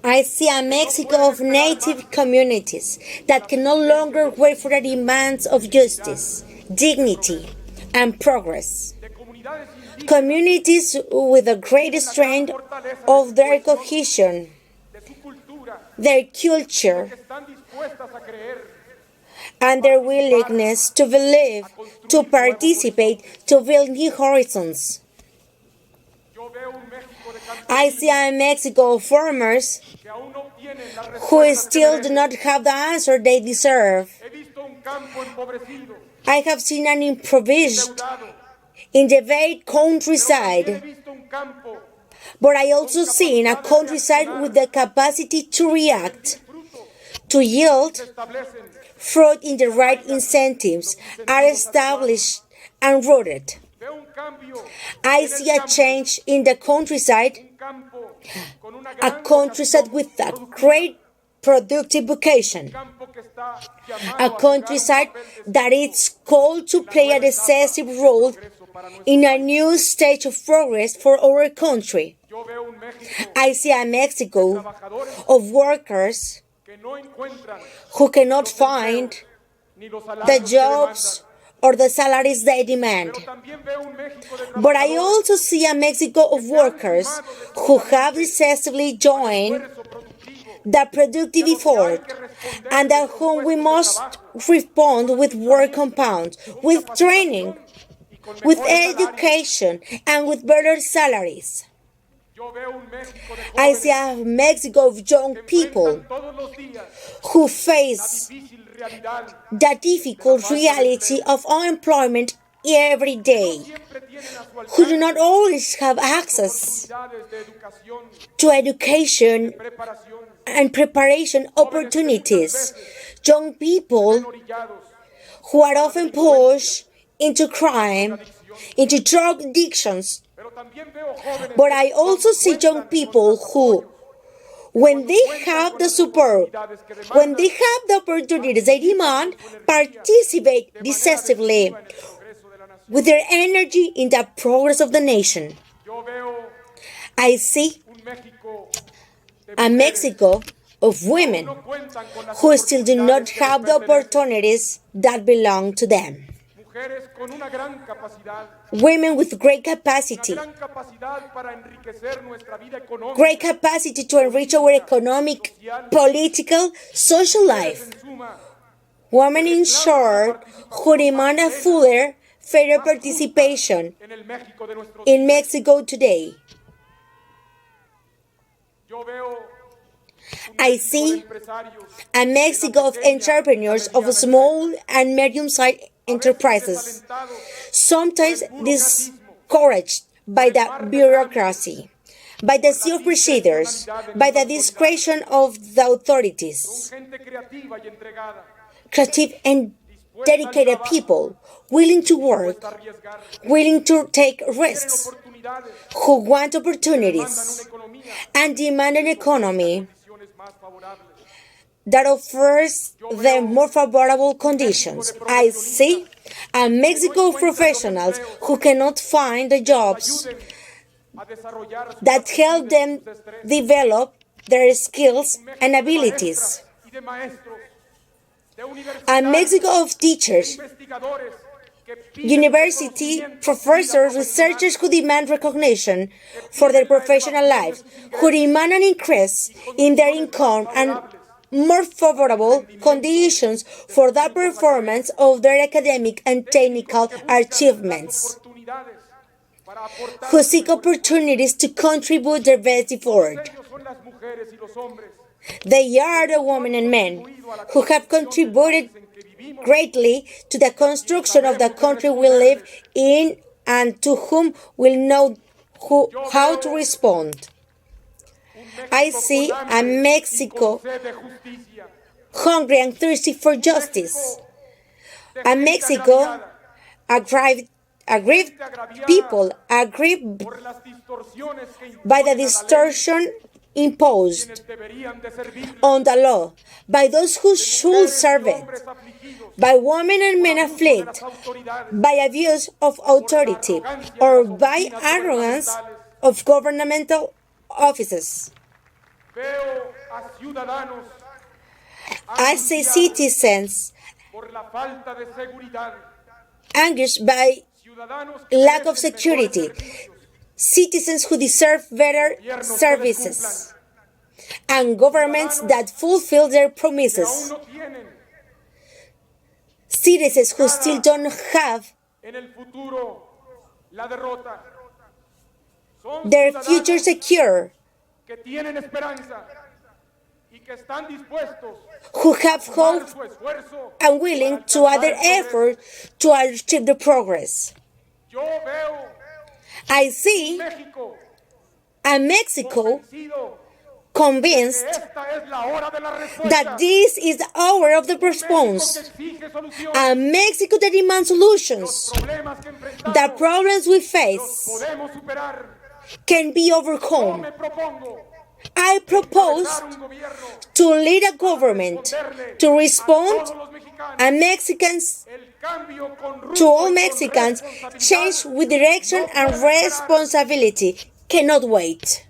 I see a Mexico of native communities that can no longer wait for the demands of justice, dignity, and progress. Communities with the great strength of their cohesion, their culture, and their willingness to believe, to participate, to build new horizons. I see a Mexico of farmers who still do not have the answer they deserve. I have seen an improvised, in the very countryside, but I also see a countryside with the capacity to react, to yield fruit in the right incentives are established and rooted. I see a change in the countryside, a countryside with a great productive vocation, a countryside that is called to play a decisive role in a new stage of progress for our country. I see a Mexico of workers who cannot find the jobs or the salaries they demand. But I also see a Mexico of workers who have decisively joined the productive effort and at whom we must respond with work compound, with training, with education, and with better salaries. I see a Mexico of young people who face the difficult reality of unemployment every day, who do not always have access to education and preparation opportunities, young people who are often pushed into crime, into drug addictions. But I also see young people who, when they have the support, when they have the opportunities they demand, participate decisively with their energy in the progress of the nation. I see a Mexico of women who still do not have the opportunities that belong to them. Women with great capacity to enrich our economic, political, social life. Women, in short, who demand a fuller, fairer participation in Mexico today. I see a Mexico of entrepreneurs, of small and medium-sized enterprises, sometimes discouraged by the bureaucracy, by the sea of procedures, by the discretion of the authorities. Creative and dedicated people, willing to work, willing to take risks, who want opportunities and demand an economy that offers them more favorable conditions. I see a Mexico of professionals who cannot find the jobs that help them develop their skills and abilities. A Mexico of teachers, university professors, researchers who demand recognition for their professional lives, who demand an increase in their income and more favorable conditions for the performance of their academic and technical achievements, who seek opportunities to contribute their best effort. They are the women and men who have contributed greatly to the construction of the country we live in and to whom we know how to respond. I see a Mexico hungry and thirsty for justice. A Mexico aggrieved people, aggrieved by the distortion imposed on the law by those who should serve it, by women and men afflicted by abuse of authority or by arrogance of governmental offices. I see citizens anguished by lack of security, citizens who deserve better services, and governments that fulfill their promises, citizens who still don't have their future secure, who have hope and willing to add their effort to achieve the progress. I see a Mexico convinced that this is the hour of the response, a Mexico that demands solutions. The problems we face can be overcome. I propose to lead a government to respond to all Mexicans, change with direction and responsibility. Cannot wait.